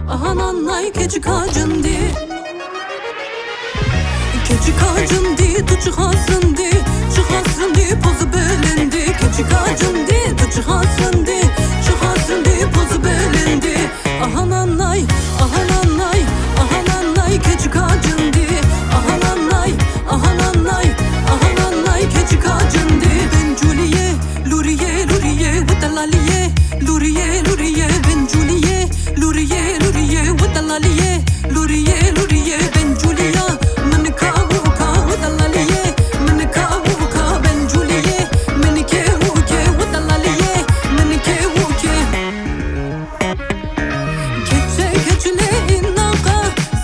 ahanannay keçi kacındı. Keçi kacındı, tu çıkasındı, çıkasındı pozu belendi. Keçi kacındı, tu çıkasındı, çıkasındı pozu belendi. Ahanannay, ahanannay, ahanannay keçi kacındı. Ahanannay, ahanannay, ahanannay keçi kacındı. Ben Juliye, Luriye, Luriye, Vutalaliye, Luriye, Luriye, ben Juliye, Luriye, Luriye, Vutalaliye, Luriye, Luriye, ben Julia. Menika vuka, Vutalaliye, menika vuka, ben Juliye, menike vuke, Vutalaliye, menike vuke. Keçe keçile innaka,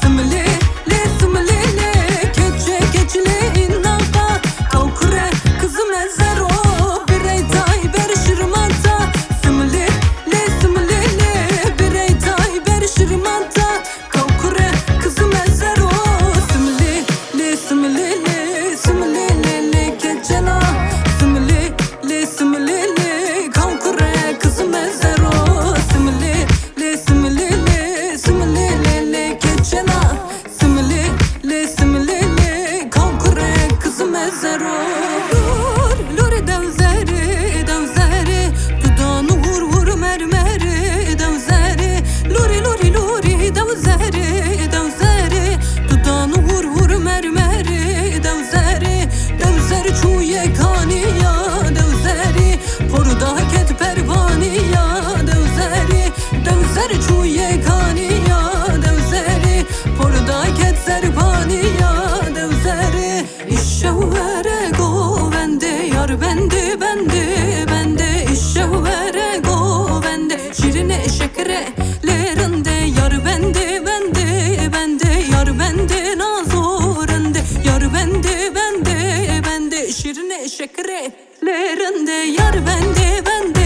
simle le simle le. Keçe keçile innaka, kavkure kızım ezero. Birey tay ber şirmanta, simle le simle le. Birey tay ber şirmanta, kavkure kızım ezero. Simle le simle le, simle le le keçela. Simle le simle le, kavkure kızım ezero. Simle le simle le, simle le le keçela. Simle le simle le, kavkure kızım ezero. Lur lur devzeri devzeri, dudağını vur vur mermeri devzeri. Luri luri luri devzeri devzeri, dudağını vur vur mermeri devzeri. Devzeri çuye kaniya devzeri, poruda ket pervaniya devzeri. Devzeri çuye kaniya devzeri, poruda ket servaniya devzeri. İşevere go bende yar bende bende bende. İşevere go bende şirine şekere lerinde. Yar bende bende bende, yar bende nazorende. Yar bende bende bende şirine şekere lerinde. Yar bende bende